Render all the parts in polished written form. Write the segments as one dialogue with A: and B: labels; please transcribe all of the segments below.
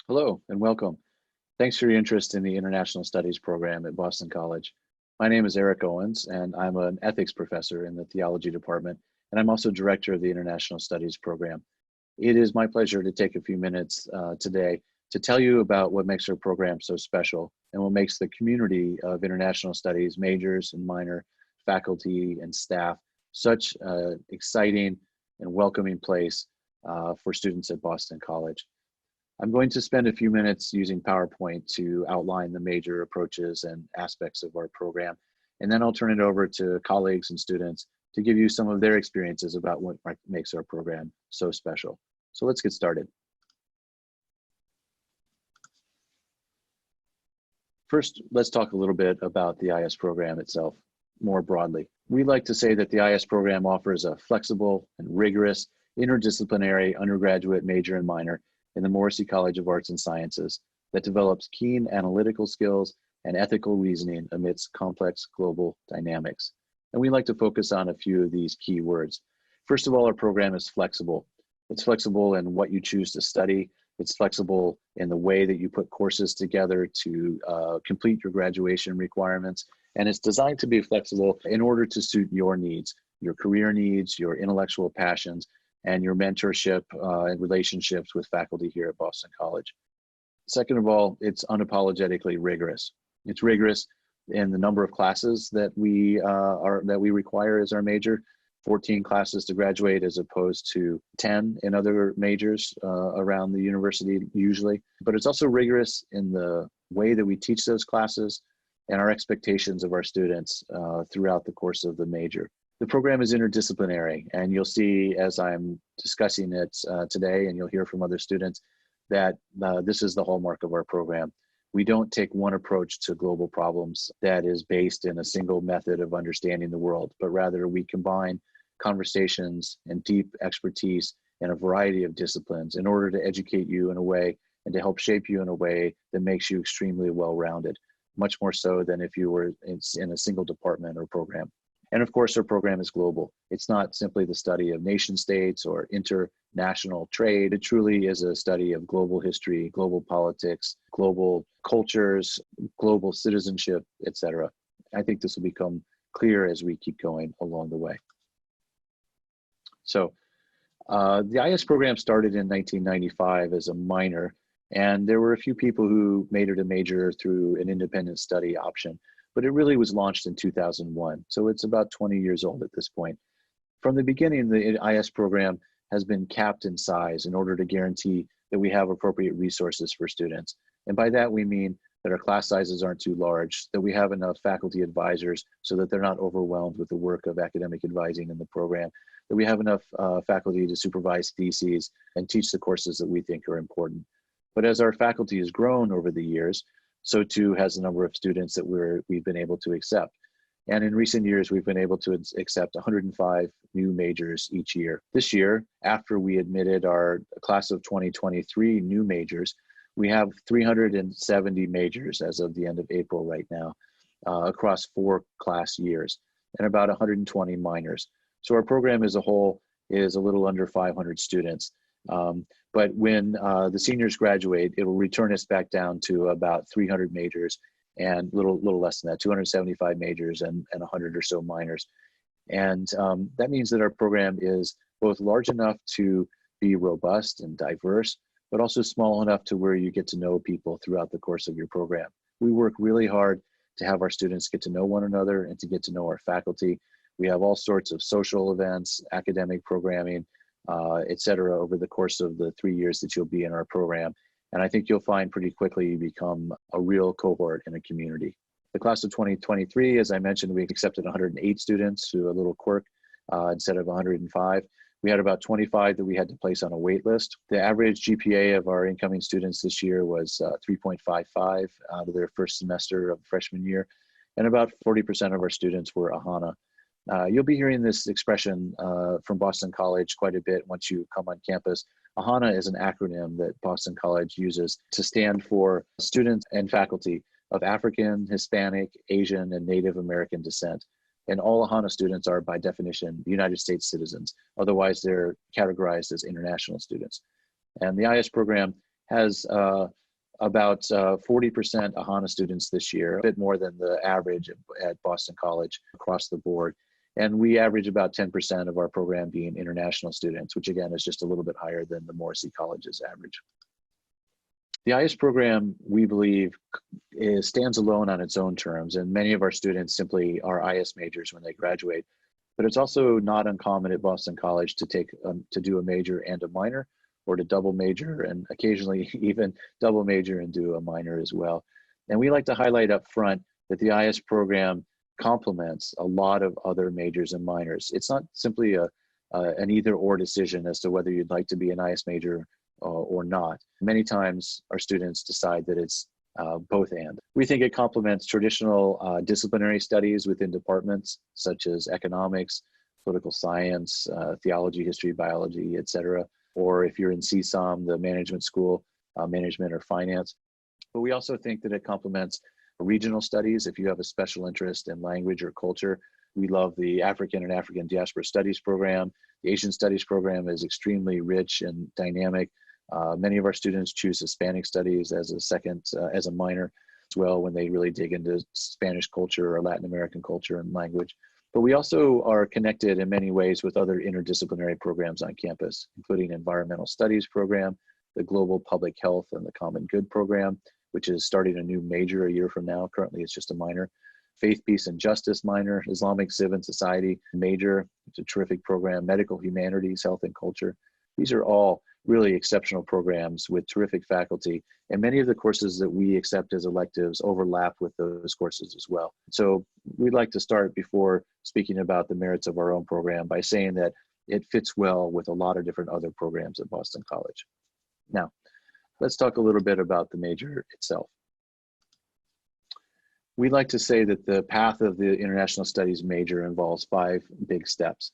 A: Hello and welcome. Thanks for your interest in the International Studies program at Boston College. My name is Eric Owens, and I'm an ethics professor in the theology department, and I'm also director of the International Studies program. It is my pleasure to take a few minutes today to tell you about what makes our program so special and what makes the community of international studies majors and minor faculty and staff such an exciting and welcoming place for students at Boston College. I'm going to spend a few minutes using PowerPoint to outline the major approaches and aspects of our program, and then I'll turn it over to colleagues and students to give you some of their experiences about what makes our program so special. So let's get started. First, let's talk a little bit about the IS program itself more broadly. We like to say that the IS program offers a flexible and rigorous interdisciplinary undergraduate major and minor in the Morrissey College of Arts and Sciences that develops keen analytical skills and ethical reasoning amidst complex global dynamics. And we like to focus on a few of these key words. First of all, our program is flexible. It's flexible in what you choose to study. It's flexible in the way that you put courses together to complete your graduation requirements. And it's designed to be flexible in order to suit your needs, your career needs, your intellectual passions, and your mentorship and relationships with faculty here at Boston College. Second of all, it's unapologetically rigorous. It's rigorous in the number of classes that we require as our major, 14 classes to graduate as opposed to 10 in other majors around the university usually. But it's also rigorous in the way that we teach those classes and our expectations of our students throughout the course of the major. The program is interdisciplinary, and you'll see as I'm discussing it today, and you'll hear from other students, that this is the hallmark of our program. We don't take one approach to global problems that is based in a single method of understanding the world, but rather we combine conversations and deep expertise in a variety of disciplines in order to educate you in a way and to help shape you in a way that makes you extremely well-rounded, much more so than if you were in a single department or program. And of course, our program is global. It's not simply the study of nation states or international trade. It truly is a study of global history, global politics, global cultures, global citizenship, etc. I think this will become clear as we keep going along the way. So the IS program started in 1995 as a minor, and there were a few people who made it a major through an independent study option. But it really was launched in 2001. So it's about 20 years old at this point. From the beginning, the IS program has been capped in size in order to guarantee that we have appropriate resources for students. And by that, we mean that our class sizes aren't too large, that we have enough faculty advisors so that they're not overwhelmed with the work of academic advising in the program, that we have enough faculty to supervise theses and teach the courses that we think are important. But as our faculty has grown over the years, so too has the number of students that we've been able to accept. And in recent years, we've been able to accept 105 new majors each year. This year, after we admitted our class of 2023 new majors, we have 370 majors as of the end of April right now, across 4 class years, and about 120 minors. So our program as a whole is a little under 500 students. But when the seniors graduate, it will return us back down to about 300 majors and little less than that, 275 majors and 100 or so minors. And that means that our program is both large enough to be robust and diverse, but also small enough to where you get to know people throughout the course of your program. We work really hard to have our students get to know one another and to get to know our faculty. We have all sorts of social events, academic programming, et cetera, over the course of the 3 years that you'll be in our program. And I think you'll find pretty quickly you become a real cohort in a community. The class of 2023, as I mentioned, we accepted 108 students through a little quirk instead of 105. We had about 25 that we had to place on a wait list. The average GPA of our incoming students this year was 3.55 out of their first semester of freshman year. And about 40% of our students were AHANA. You'll be hearing this expression from Boston College quite a bit once you come on campus. AHANA is an acronym that Boston College uses to stand for students and faculty of African, Hispanic, Asian, and Native American descent. And all AHANA students are, by definition, United States citizens. Otherwise, they're categorized as international students. And the IS program has about 40% AHANA students this year, a bit more than the average at Boston College across the board. And we average about 10% of our program being international students, which again is just a little bit higher than the Morrissey College's average. The IS program, we believe, stands alone on its own terms, and many of our students simply are IS majors when they graduate. But it's also not uncommon at Boston College to do a major and a minor, or to double major and occasionally even double major and do a minor as well. And we like to highlight up front that the IS program complements a lot of other majors and minors. It's not simply an either or decision as to whether you'd like to be an IS major or not. Many times our students decide that it's both and. We think it complements traditional disciplinary studies within departments such as economics, political science, theology, history, biology, etc. Or if you're in CSOM, the management school, management or finance. But we also think that it complements regional studies. If you have a special interest in language or culture, we love the African and African Diaspora Studies program. The Asian Studies program is extremely rich and dynamic. Many of our students choose Hispanic Studies as a minor as well when they really dig into Spanish culture or Latin American culture and language. But we also are connected in many ways with other interdisciplinary programs on campus, including Environmental Studies program, the Global Public Health and the Common Good program, which is starting a new major a year from now. Currently, it's just a minor. Faith, Peace, and Justice minor, Islamic Civ and Society major. It's a terrific program. Medical Humanities, Health and Culture. These are all really exceptional programs with terrific faculty. And many of the courses that we accept as electives overlap with those courses as well. So we'd like to start before speaking about the merits of our own program by saying that it fits well with a lot of different other programs at Boston College. Now, let's talk a little bit about the major itself. We'd like to say that the path of the International Studies major involves 5 big steps.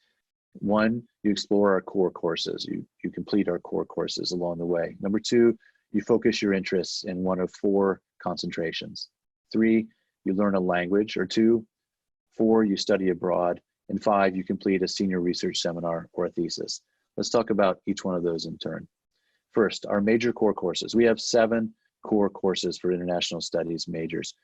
A: 1, you explore our core courses. You complete our core courses along the way. Number 2, you focus your interests in one of 4 concentrations. 3, you learn a language or 2. 4, you study abroad. And 5, you complete a senior research seminar or a thesis. Let's talk about each one of those in turn. First, our major core courses. We have 7 core courses for international studies majors.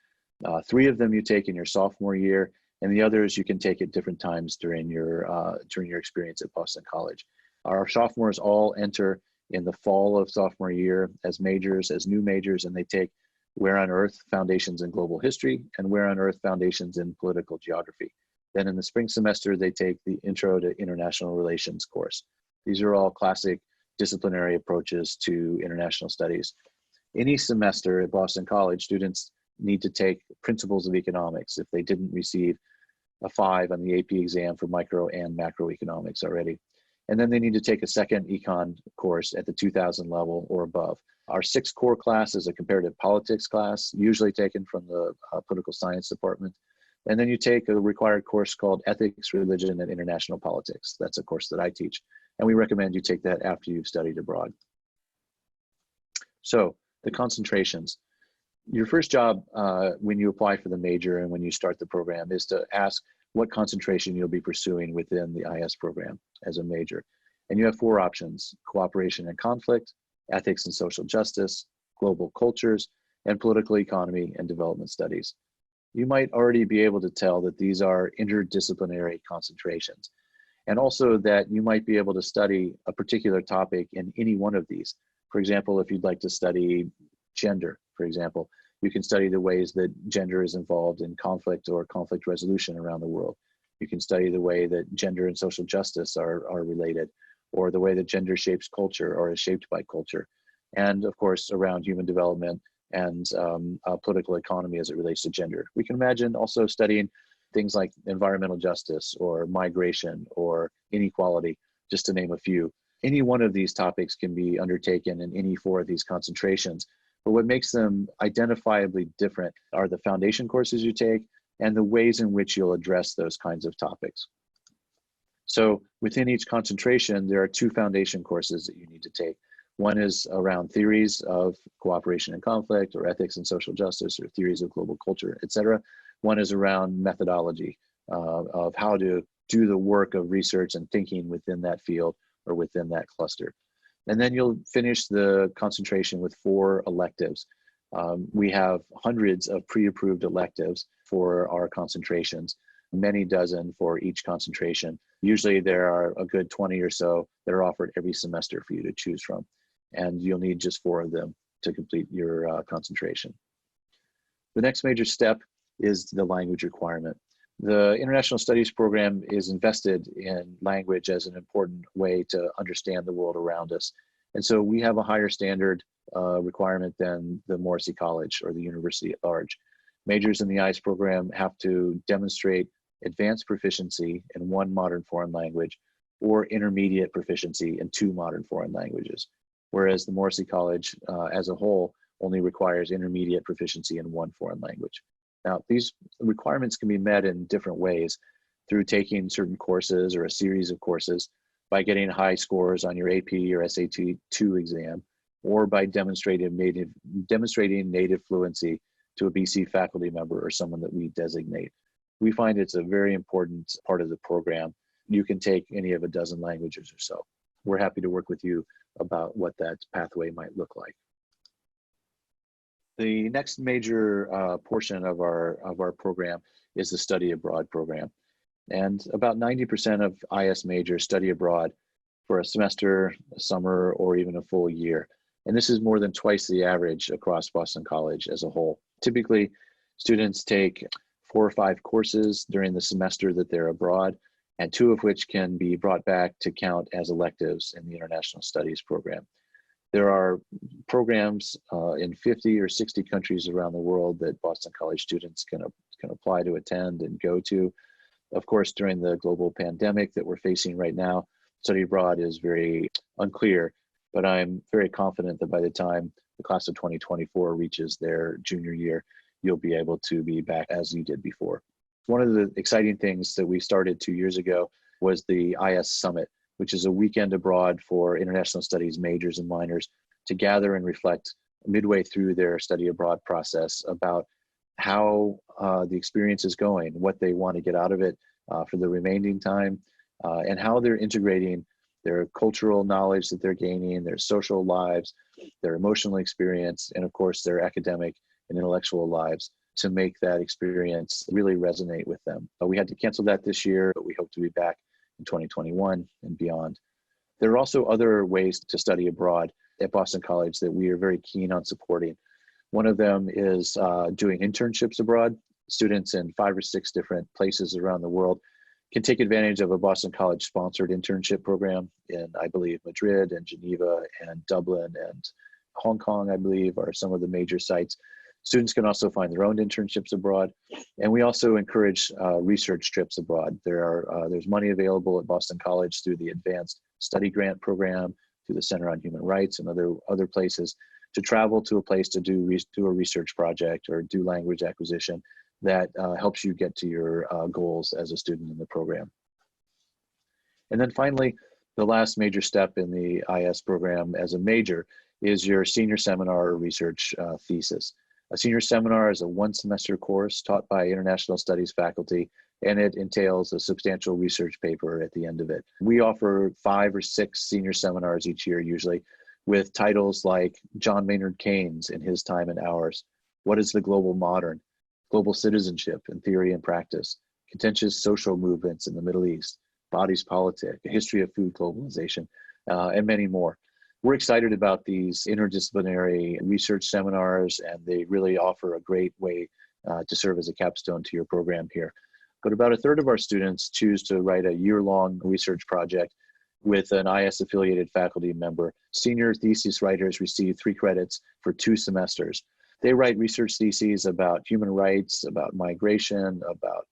A: 3 of them you take in your sophomore year, and the others you can take at different times during your experience at Boston College. Our sophomores all enter in the fall of sophomore year as majors, as new majors, and they take Where on Earth? Foundations in Global History and Where on Earth? Foundations in Political Geography. Then in the spring semester, they take the Intro to International Relations course. These are all classic disciplinary approaches to international studies. Any semester at Boston College, students need to take Principles of Economics if they didn't receive a 5 on the AP exam for micro and macroeconomics already. And then they need to take a second econ course at the 2000 level or above. Our 6th core class is a comparative politics class, usually taken from the political science department. And then you take a required course called Ethics, Religion, and International Politics. That's a course that I teach. And we recommend you take that after you've studied abroad. So the concentrations. Your first job when you apply for the major and when you start the program is to ask what concentration you'll be pursuing within the IS program as a major. And you have 4 options: cooperation and conflict, ethics and social justice, global cultures, and political economy and development studies. You might already be able to tell that these are interdisciplinary concentrations, and also that you might be able to study a particular topic in any one of these. For example, if you'd like to study gender, for example, you can study the ways that gender is involved in conflict or conflict resolution around the world. You can study the way that gender and social justice are related, or the way that gender shapes culture or is shaped by culture. And of course, around human development and political economy as it relates to gender. We can imagine also studying things like environmental justice or migration or inequality, just to name a few. Any one of these topics can be undertaken in any 4 of these concentrations. But what makes them identifiably different are the foundation courses you take and the ways in which you'll address those kinds of topics. So within each concentration, there are 2 foundation courses that you need to take. One is around theories of cooperation and conflict, or ethics and social justice, or theories of global culture, etc. One is around methodology of how to do the work of research and thinking within that field or within that cluster. And then you'll finish the concentration with 4 electives. We have hundreds of pre-approved electives for our concentrations, many dozen for each concentration. Usually there are a good 20 or so that are offered every semester for you to choose from. And you'll need just 4 of them to complete your concentration. The next major step is the language requirement. The International Studies program is invested in language as an important way to understand the world around us. And so we have a higher standard requirement than the Morrissey College or the university at large. Majors in the IS program have to demonstrate advanced proficiency in 1 modern foreign language or intermediate proficiency in 2 modern foreign languages, whereas the Morrissey College as a whole only requires intermediate proficiency in 1 foreign language. Now, these requirements can be met in different ways through taking certain courses or a series of courses, by getting high scores on your AP or SAT 2 exam, or by demonstrating native fluency to a BC faculty member or someone that we designate. We find it's a very important part of the program. You can take any of a dozen languages or so. We're happy to work with you about what that pathway might look like. The next major portion of our program is the study abroad program. And about 90% of IS majors study abroad for a semester, a summer, or even a full year. And this is more than twice the average across Boston College as a whole. Typically, students take 4 or 5 courses during the semester that they're abroad, and 2 of which can be brought back to count as electives in the International Studies program. There are programs in 50 or 60 countries around the world that Boston College students can apply to attend and go to. Of course, during the global pandemic that we're facing right now, study abroad is very unclear, but I'm very confident that by the time the class of 2024 reaches their junior year, you'll be able to be back as you did before. One of the exciting things that we started 2 years ago was the IS Summit, which is a weekend abroad for international studies majors and minors to gather and reflect midway through their study abroad process about how the experience is going, what they want to get out of it for the remaining time, and how they're integrating their cultural knowledge that they're gaining, their social lives, their emotional experience, and of course their academic and intellectual lives to make that experience really resonate with them. We had to cancel that this year, but we hope to be back in 2021 and beyond. There are also other ways to study abroad at Boston College that we are very keen on supporting. One of them is doing internships abroad. Students in 5 or 6 different places around the world can take advantage of a Boston College sponsored internship program in, I believe, Madrid and Geneva and Dublin and Hong Kong, I believe, are some of the major sites. Students can also find their own internships abroad. And we also encourage research trips abroad. There's money available at Boston College through the Advanced Study Grant Program, through the Center on Human Rights and other places to travel to a place to do a research project or do language acquisition that helps you get to your goals as a student in the program. And then finally, the last major step in the IS program as a major is your senior seminar or research thesis. A senior seminar is a 1-semester course taught by international studies faculty, and it entails a substantial research paper at the end of it. We offer 5 or 6 senior seminars each year, usually, with titles like John Maynard Keynes in His Time and Ours, What is the Global Modern? Global Citizenship in Theory and Practice, Contentious Social Movements in the Middle East, Bodies Politic, A History of Food Globalization, and many more. We're excited about these interdisciplinary research seminars, and they really offer a great way to serve as a capstone to your program here. But about 1/3 of our students choose to write a year-long research project with an IS-affiliated faculty member. Senior thesis writers receive 3 credits for 2 semesters. They write research theses about human rights, about migration, about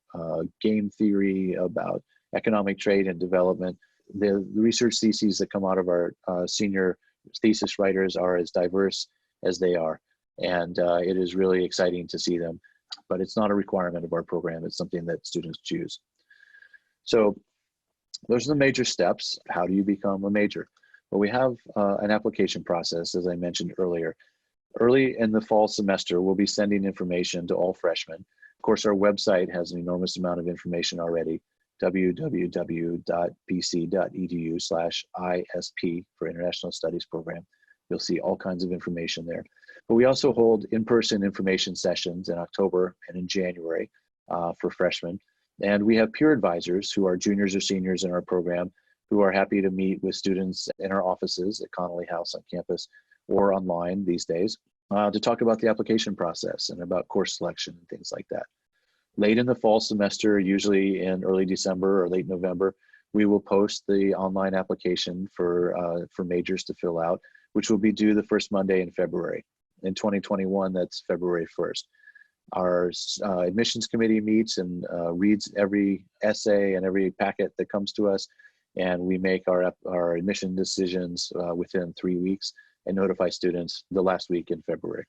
A: game theory, about economic trade and development. The research theses that come out of our senior thesis writers are as diverse as they are. And it is really exciting to see them, but it's not a requirement of our program. It's something that students choose. So those are the major steps. How do you become a major? Well, we have an application process, as I mentioned earlier. Early in the fall semester, we'll be sending information to all freshmen. Of course, our website has an enormous amount of information already. www.bc.edu/ISP for International Studies Program. You'll see all kinds of information there. But we also hold in-person information sessions in October and in January for freshmen. And we have peer advisors who are juniors or seniors in our program who are happy to meet with students in our offices at Connolly House on campus or online these days to talk about the application process and about course selection and things like that. Late in the fall semester, usually in early December or late November, we will post the online application for majors to fill out, which will be due the first Monday in February. In 2021, that's February 1st. Our admissions committee meets and reads every essay and every packet that comes to us, and we make our admission decisions within 3 weeks and notify students the last week in February.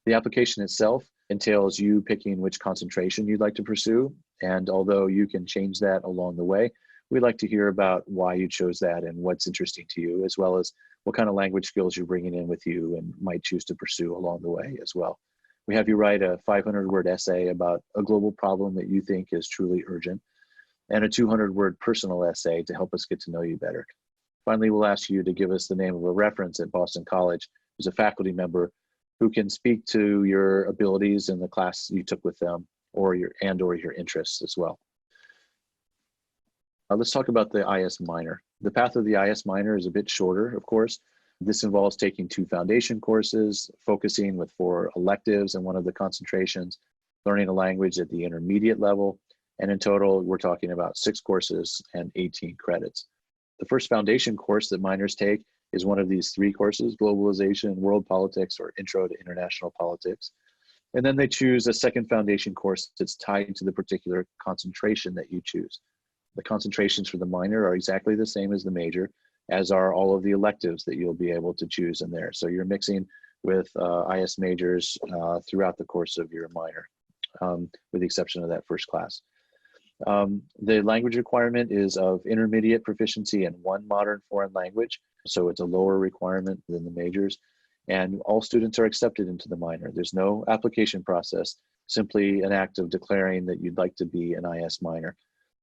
A: The application itself entails you picking which concentration you'd like to pursue, and although you can change that along the way, we'd like to hear about why you chose that and what's interesting to you, as well as what kind of language skills you're bringing in with you and might choose to pursue along the way as well. We have you write a 500-word essay about a global problem that you think is truly urgent, and a 200-word personal essay to help us get to know you better. Finally, we'll ask you to give us the name of a reference at Boston College who's a faculty member who can speak to your abilities in the class you took with them or your interests as well. Let's talk about the IS minor. The path of the IS minor is a bit shorter, of course. This involves taking 2 foundation courses, focusing with 4 electives and one of the concentrations, learning a language at the intermediate level, and in total, we're talking about 6 courses and 18 credits. The first foundation course that minors take is one of these 3 courses: Globalization, World Politics, or Intro to International Politics. And then they choose a second foundation course that's tied to the particular concentration that you choose. The concentrations for the minor are exactly the same as the major, as are all of the electives that you'll be able to choose in there. So you're mixing with IS majors throughout the course of your minor, with the exception of that first class. The language requirement is of intermediate proficiency in 1 modern foreign language, so it's a lower requirement than the majors, and all students are accepted into the minor. There's no application process, simply an act of declaring that you'd like to be an IS minor.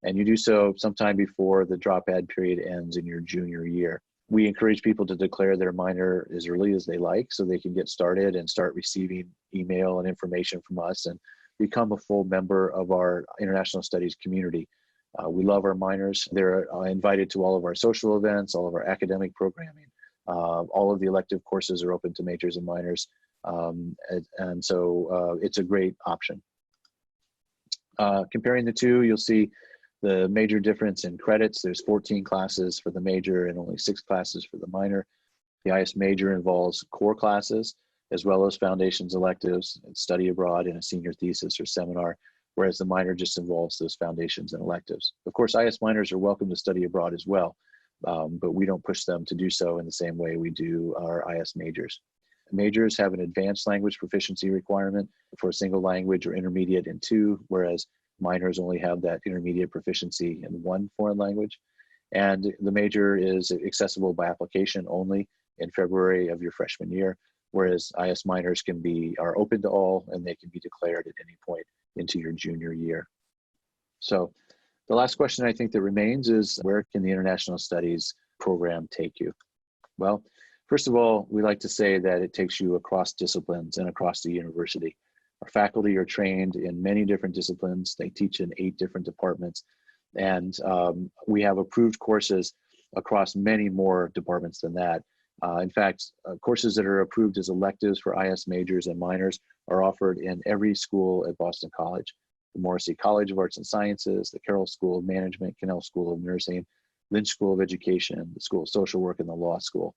A: And you do so sometime before the drop add period ends in your junior year. We encourage people to declare their minor as early as they like so they can get started and start receiving email and information from us and become a full member of our international studies community. We love our minors. They're invited to all of our social events, all of our academic programming. All of the elective courses are open to majors and minors. And so it's a great option. Comparing the two, you'll see the major difference in credits. There's 14 classes for the major and only 6 classes for the minor. The IS major involves core classes, as well as foundations electives, and study abroad in a senior thesis or seminar, whereas the minor just involves those foundations and electives. Of course, IS minors are welcome to study abroad as well, but we don't push them to do so in the same way we do our IS majors. Majors have an advanced language proficiency requirement for a single language or intermediate in 2, whereas minors only have that intermediate proficiency in 1 foreign language. And the major is accessible by application only in February of your freshman year, whereas IS minors are open to all, and they can be declared at any point into your junior year. So the last question I think that remains is, where can the International Studies program take you? Well, first of all, we like to say that it takes you across disciplines and across the university. Our faculty are trained in many different disciplines. They teach in 8 different departments, and we have approved courses across many more departments than that. In fact, courses that are approved as electives for IS majors and minors are offered in every school at Boston College: the Morrissey College of Arts and Sciences, the Carroll School of Management, Cannell School of Nursing, Lynch School of Education, the School of Social Work, and the Law School.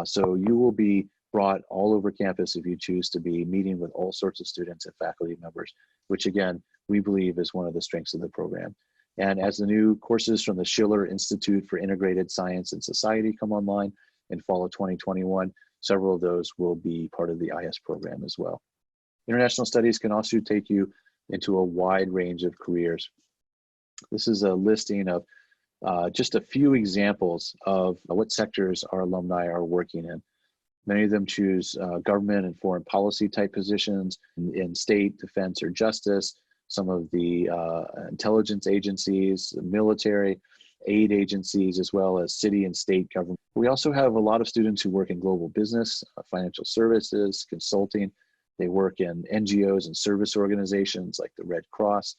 A: So you will be brought all over campus if you choose to be meeting with all sorts of students and faculty members, which again, we believe is one of the strengths of the program. And as the new courses from the Schiller Institute for Integrated Science and Society come online in fall of 2021, several of those will be part of the IS program as well. International Studies can also take you into a wide range of careers. This is a listing of just a few examples of what sectors our alumni are working in. Many of them choose government and foreign policy type positions in state, defense, or justice. some of the intelligence agencies, the military, aid agencies, as well as city and state government. We also have a lot of students who work in global business, financial services, consulting. They work in NGOs and service organizations like the Red Cross.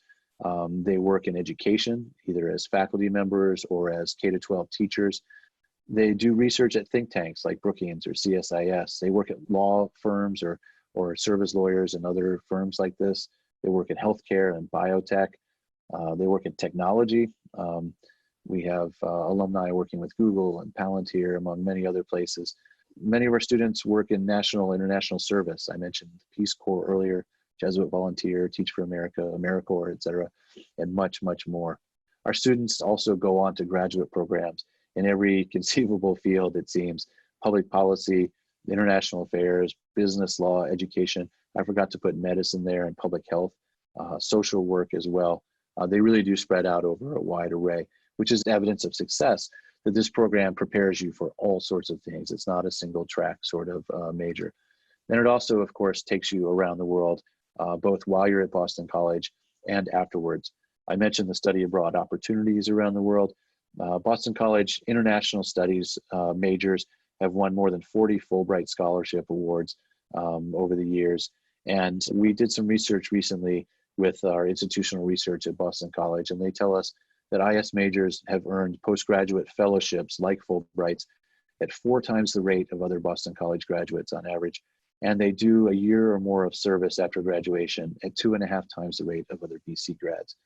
A: They work in education, either as faculty members or as K-12 teachers. They do research at think tanks like Brookings or CSIS. They work at law firms or service lawyers and other firms like this. They work in healthcare and biotech. They work in technology. We have alumni working with Google and Palantir, among many other places. Many of our students work in national and international service. I mentioned Peace Corps earlier, Jesuit Volunteer, Teach for America, AmeriCorps, et cetera, and much, much more. Our students also go on to graduate programs in every conceivable field, it seems: public policy, international affairs, business law, education. I forgot to put medicine there, and public health, social work as well. They really do spread out over a wide array, which is evidence of success, that this program prepares you for all sorts of things. It's not a single track sort of major. And it also, of course, takes you around the world, both while you're at Boston College and afterwards. I mentioned the study abroad opportunities around the world. Boston College International Studies majors have won more than 40 Fulbright Scholarship Awards over the years. And we did some research recently with our institutional research at Boston College, and they tell us that IS majors have earned postgraduate fellowships like Fulbrights at 4 times the rate of other Boston College graduates on average. And they do a year or more of service after graduation at 2.5 times the rate of other BC grads.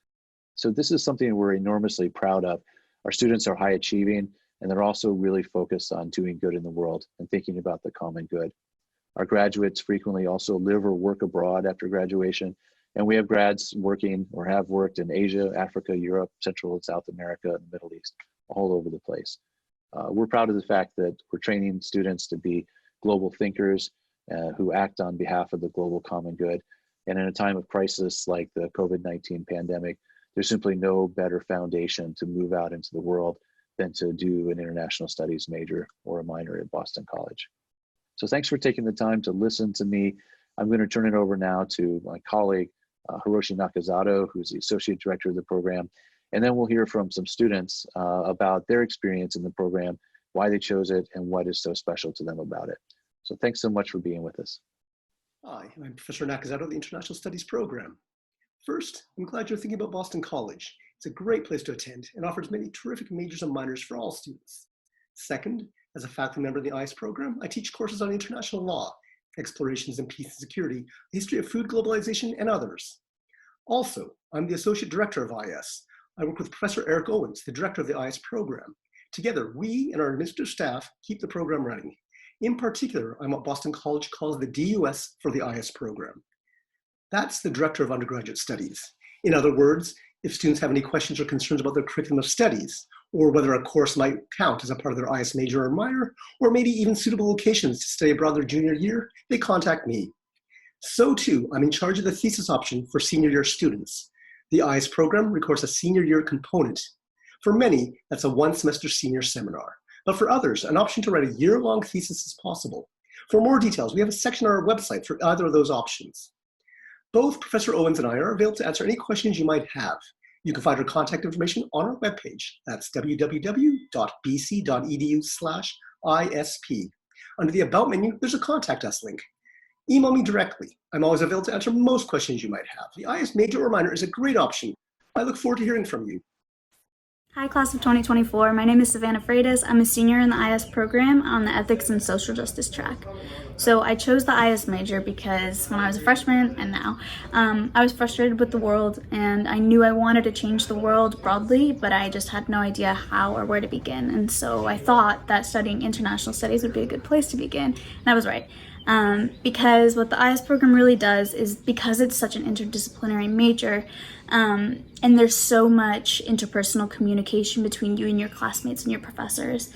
A: So this is something we're enormously proud of. Our students are high achieving, and they're also really focused on doing good in the world and thinking about the common good. Our graduates frequently also live or work abroad after graduation, and we have grads working or have worked in Asia, Africa, Europe, Central and South America, and the Middle East, all over the place. We're proud of the fact that we're training students to be global thinkers who act on behalf of the global common good. And in a time of crisis like the COVID-19 pandemic, there's simply no better foundation to move out into the world than to do an international studies major or a minor at Boston College. So thanks for taking the time to listen to me. I'm going to turn it over now to my colleague, Hiroshi Nakazato, who's the Associate Director of the program. And then we'll hear from some students about their experience in the program, why they chose it, and what is so special to them about it. So thanks so much for being with us.
B: Hi, I'm Professor Nakazato of the International Studies program. First, I'm glad you're thinking about Boston College. It's a great place to attend and offers many terrific majors and minors for all students. Second, as a faculty member of the IS program, I teach courses on international law, explorations in peace and security, the history of food globalization, and others. Also, I'm the Associate Director of IS. I work with Professor Eric Owens, the Director of the IS program. Together, we and our administrative staff keep the program running. In particular, I'm what Boston College calls the DUS for the IS program. That's the Director of Undergraduate Studies. In other words, if students have any questions or concerns about their curriculum of studies, or whether a course might count as a part of their IS major or minor, or maybe even suitable locations to study abroad their junior year, they contact me. So too, I'm in charge of the thesis option for senior year students. The IS program requires a senior year component. For many, that's a one-semester senior seminar. But for others, an option to write a year-long thesis is possible. For more details, we have a section on our website for either of those options. Both Professor Owens and I are available to answer any questions you might have. You can find our contact information on our webpage. That's www.bc.edu/ISP. Under the About menu, there's a Contact Us link. Email me directly. I'm always available to answer most questions you might have. The IS major or minor is a great option. I look forward to hearing from you.
C: Hi, class of 2024. My name is Savannah Freitas. I'm a senior in the IS program on the Ethics and Social Justice track. So I chose the IS major because when I was a freshman and now, I was frustrated with the world and I knew I wanted to change the world broadly, but I just had no idea how or where to begin. And so I thought that studying international studies would be a good place to begin, and I was right. Because what the IS program really does is, because it's such an interdisciplinary major, and there's so much interpersonal communication between you and your classmates and your professors,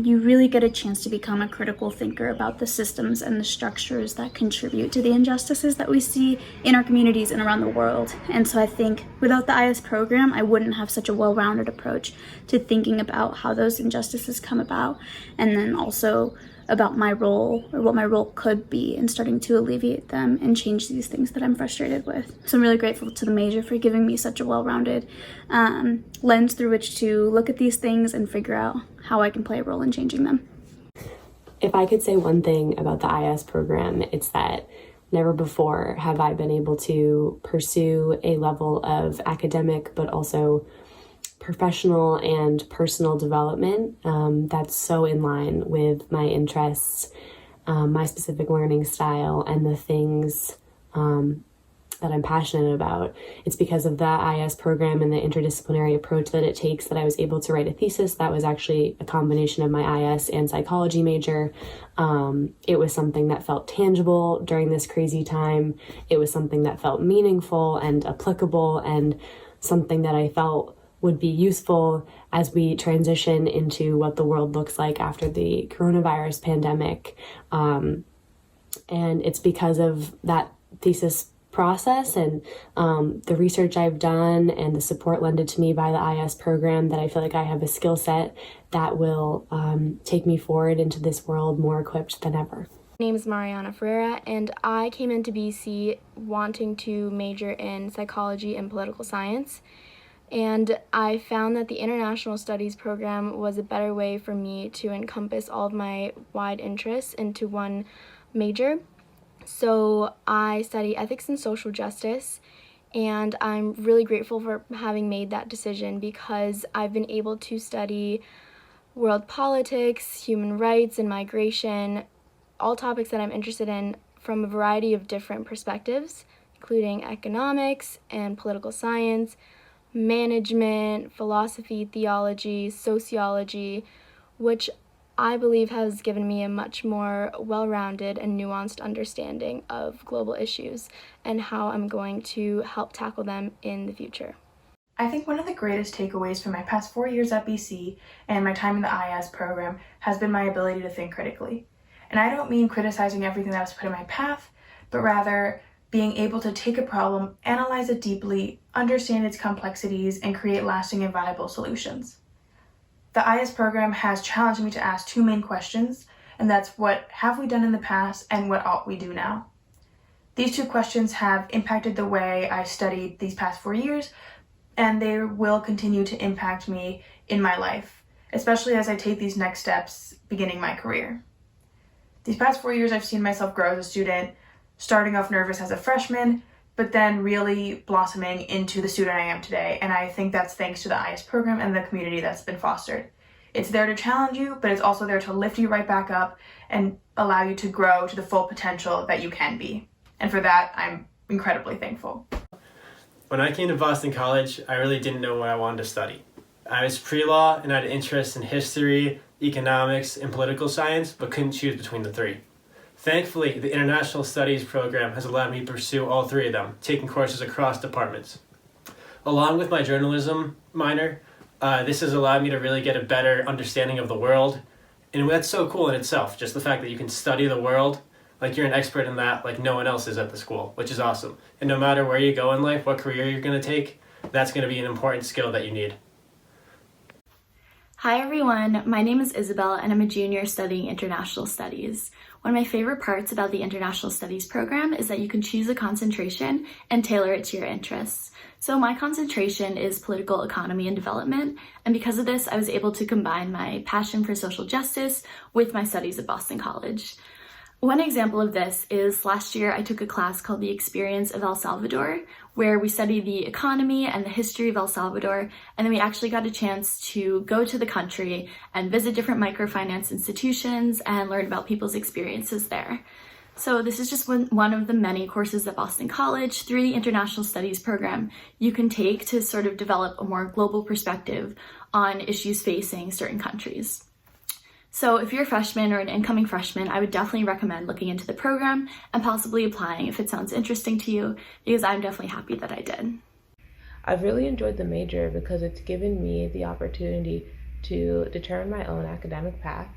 C: you really get a chance to become a critical thinker about the systems and the structures that contribute to the injustices that we see in our communities and around the world. And so I think without the IS program, I wouldn't have such a well-rounded approach to thinking about how those injustices come about, and then also about my role or what my role could be, and starting to alleviate them and change these things that I'm frustrated with. So I'm really grateful to the major for giving me such a well-rounded lens through which to look at these things and figure out how I can play a role in changing them.
D: If I could say one thing about the IS program, it's that never before have I been able to pursue a level of academic but also professional and personal development that's so in line with my interests, my specific learning style, and the things that I'm passionate about. It's because of the IS program and the interdisciplinary approach that it takes that I was able to write a thesis that was actually a combination of my IS and psychology major. It was something that felt tangible during this crazy time. It was something that felt meaningful and applicable, and something that I felt would be useful as we transition into what the world looks like after the coronavirus pandemic. And it's because of that thesis process and the research I've done and the support lended to me by the IS program that I feel like I have a skill set that will take me forward into this world more equipped than ever.
E: My name is Mariana Ferreira, and I came into BC wanting to major in psychology and political science. And I found that the International Studies program was a better way for me to encompass all of my wide interests into one major. So I study ethics and social justice, and I'm really grateful for having made that decision because I've been able to study world politics, human rights, and migration, all topics that I'm interested in from a variety of different perspectives, including economics and political science, management, philosophy, theology, sociology, which I believe has given me a much more well-rounded and nuanced understanding of global issues and how I'm going to help tackle them in the future.
F: I think one of the greatest takeaways from my past 4 years at BC and my time in the IS program has been my ability to think critically. And I don't mean criticizing everything that was put in my path, but rather being able to take a problem, analyze it deeply, understand its complexities, and create lasting and viable solutions. The IS program has challenged me to ask two main questions, and that's what have we done in the past and what ought we do now? These two questions have impacted the way I studied these past 4 years, and they will continue to impact me in my life, especially as I take these next steps beginning my career. These past 4 years I've seen myself grow as a student, starting off nervous as a freshman, but then really blossoming into the student I am today. And I think that's thanks to the IS program and the community that's been fostered. It's there to challenge you, but it's also there to lift you right back up and allow you to grow to the full potential that you can be. And for that, I'm incredibly thankful.
G: When I came to Boston College, I really didn't know what I wanted to study. I was pre-law and had interests in history, economics, and political science, but couldn't choose between the three. Thankfully, the International Studies program has allowed me to pursue all three of them, taking courses across departments. Along with my journalism minor, this has allowed me to really get a better understanding of the world. And that's so cool in itself, just the fact that you can study the world like you're an expert in that like no one else is at the school, which is awesome. And no matter where you go in life, what career you're going to take, that's going to be an important skill that you need.
H: Hi everyone, my name is Isabel and I'm a junior studying international studies. One of my favorite parts about the International Studies program is that you can choose a concentration and tailor it to your interests. So my concentration is political economy and development, and because of this I was able to combine my passion for social justice with my studies at Boston College. One example of this is last year I took a class called The Experience of El Salvador, where we studied the economy and the history of El Salvador, and then we actually got a chance to go to the country and visit different microfinance institutions and learn about people's experiences there. So this is just one of the many courses at Boston College through the International Studies program you can take to sort of develop a more global perspective on issues facing certain countries. So if you're a freshman or an incoming freshman, I would definitely recommend looking into the program and possibly applying if it sounds interesting to you, because I'm definitely happy that I did.
I: I've really enjoyed the major because it's given me the opportunity to determine my own academic path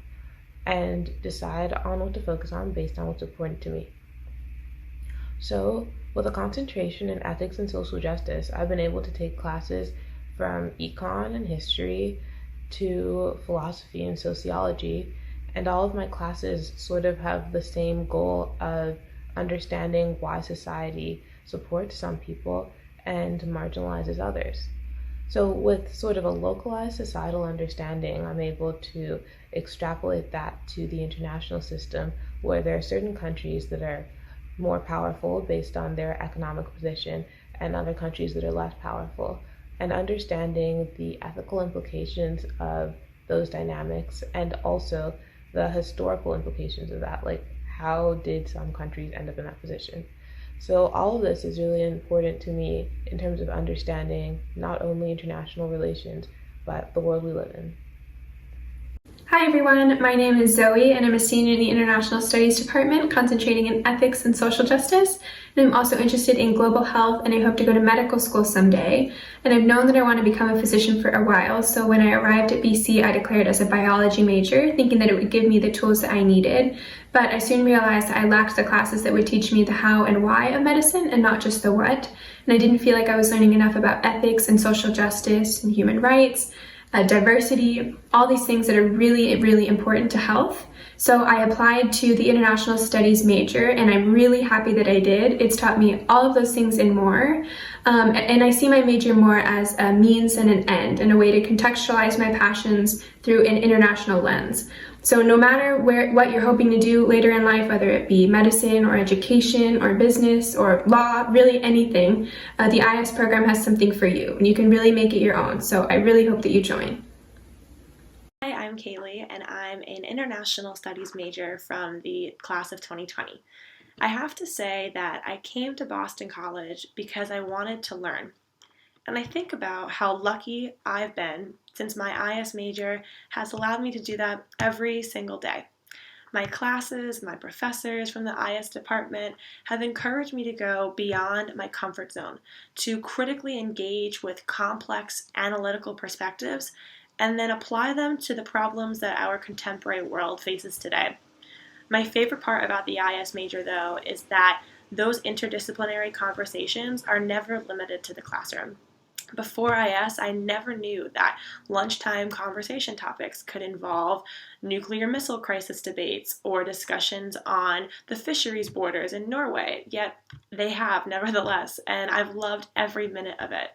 I: and decide on what to focus on based on what's important to me. So with a concentration in ethics and social justice, I've been able to take classes from econ and history to philosophy and sociology, And all of my classes sort of have the same goal of understanding why society supports some people and marginalizes others. So with sort of a localized societal understanding, I'm able to extrapolate that to the international system, where there are certain countries that are more powerful based on their economic position and other countries that are less powerful, and understanding the ethical implications of those dynamics and also the historical implications of that, like how did some countries end up in that position. So all of this is really important to me in terms of understanding not only international relations, but the world we live in.
J: Hi everyone, my name is Zoe and I'm a senior in the International Studies Department concentrating in ethics and social justice. And I'm also interested in global health and I hope to go to medical school someday. And I've known that I want to become a physician for a while, so when I arrived at BC I declared as a biology major, thinking that it would give me the tools that I needed. But I soon realized that I lacked the classes that would teach me the how and why of medicine and not just the what. And I didn't feel like I was learning enough about ethics and social justice and human rights, diversity, all these things that are really, really important to health. So I applied to the International Studies major and I'm really happy that I did. It's taught me all of those things and more. And I see my major more as a means and an end and a way to contextualize my passions through an international lens. So no matter what you're hoping to do later in life, whether it be medicine or education or business or law, really anything, the IS program has something for you and you can really make it your own. So I really hope that you join.
K: Hi, I'm Kaylee and I'm an international studies major from the class of 2020. I have to say that I came to Boston College because I wanted to learn. And I think about how lucky I've been since my IS major has allowed me to do that every single day. My classes, my professors from the IS department have encouraged me to go beyond my comfort zone, to critically engage with complex analytical perspectives and then apply them to the problems that our contemporary world faces today. My favorite part about the IS major, though, is that those interdisciplinary conversations are never limited to the classroom. Before IS, I never knew that lunchtime conversation topics could involve nuclear missile crisis debates or discussions on the fisheries borders in Norway, yet they have nevertheless, and I've loved every minute of it.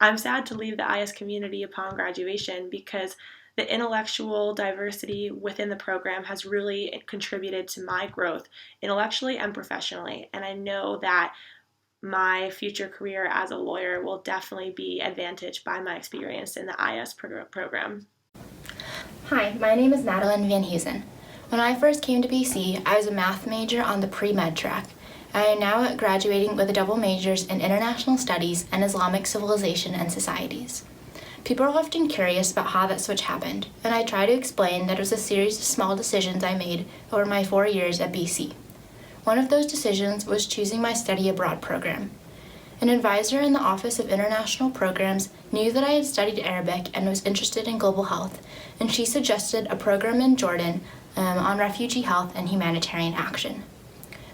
K: I'm sad to leave the IS community upon graduation because the intellectual diversity within the program has really contributed to my growth intellectually and professionally, and I know that my future career as a lawyer will definitely be advantaged by my experience in the IS program.
L: Hi, my name is Madeline Van Heusen. When I first came to BC, I was a math major on the pre-med track. I am now graduating with a double majors in international studies and Islamic civilization and societies. People are often curious about how that switch happened, and I try to explain that it was a series of small decisions I made over my 4 years at BC. One of those decisions was choosing my study abroad program. An advisor in the Office of International Programs knew that I had studied Arabic and was interested in global health, and she suggested a program in Jordan on refugee health and humanitarian action.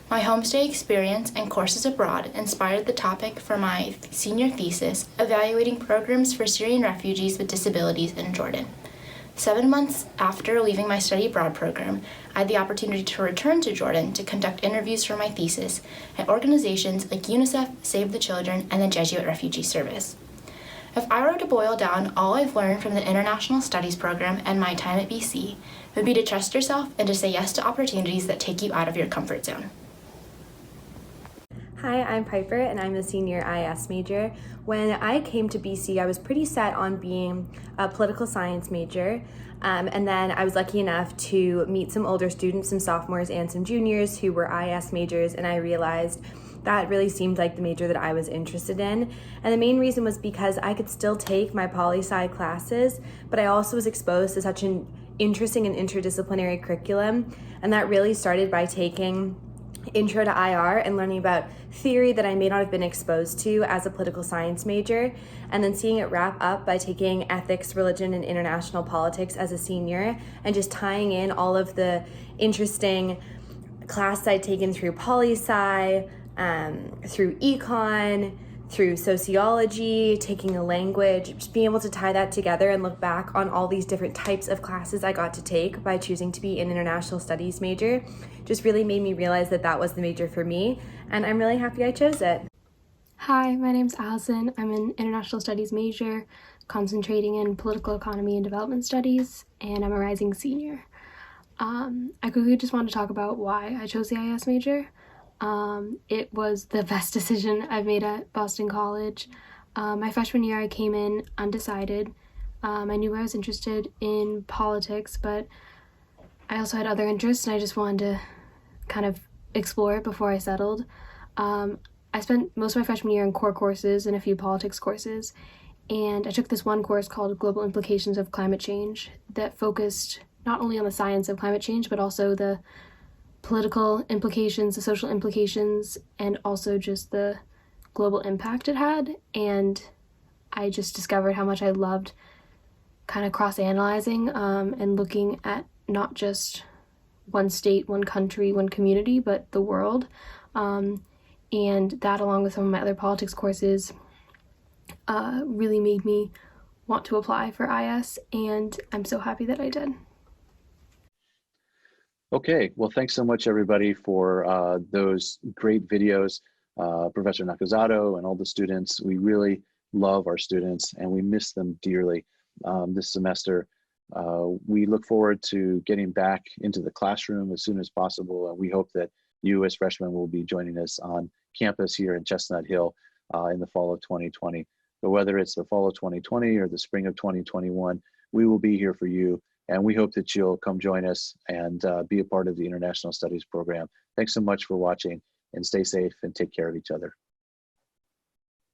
L: My homestay experience and courses abroad inspired the topic for my senior thesis, evaluating programs for Syrian refugees with disabilities in Jordan. 7 months after leaving my study abroad program, I had the opportunity to return to Jordan to conduct interviews for my thesis at organizations like UNICEF, Save the Children, and the Jesuit Refugee Service. If I were to boil down all I've learned from the International Studies program and my time at BC, it would be to trust yourself and to say yes to opportunities that take you out of your comfort zone.
M: Hi, I'm Piper and I'm a senior IS major. When I came to BC, I was pretty set on being a political science major. And then I was lucky enough to meet some older students, some sophomores and some juniors who were IS majors, and I realized that really seemed like the major that I was interested in. And the main reason was because I could still take my poli-sci classes, but I also was exposed to such an interesting and interdisciplinary curriculum. And that really started by taking Intro to IR and learning about theory that I may not have been exposed to as a political science major, and then seeing it wrap up by taking ethics, religion, and international politics as a senior, and just tying in all of the interesting classes I'd taken through poli-sci, through econ, through sociology, taking a language, just being able to tie that together and look back on all these different types of classes I got to take by choosing to be an international studies major just really made me realize that that was the major for me, and I'm really happy I chose it.
N: Hi, my name's Allison. I'm an international studies major, concentrating in political economy and development studies, and I'm a rising senior. I quickly just want to talk about why I chose the IS major. It was the best decision I've made at Boston College. My freshman year I came in undecided. I knew I was interested in politics, but I also had other interests and I just wanted to kind of explore it before I settled. I spent most of my freshman year in core courses and a few politics courses, and I took this one course called Global Implications of Climate Change that focused not only on the science of climate change, but also the political implications, the social implications, and also just the global impact it had. And I just discovered how much I loved kind of cross-analyzing and looking at not just one state, one country, one community, but the world. And that, along with some of my other politics courses, really made me want to apply for IS, and I'm so happy that I did.
A: Okay, well, thanks so much, everybody, for those great videos. Professor Nakazato and all the students, we really love our students and we miss them dearly this semester. We look forward to getting back into the classroom as soon as possible, and we hope that you as freshmen will be joining us on campus here in Chestnut Hill in the fall of 2020. So whether it's the fall of 2020 or the spring of 2021, we will be here for you. And we hope that you'll come join us and be a part of the International Studies program. Thanks so much for watching, and stay safe and take care of each other.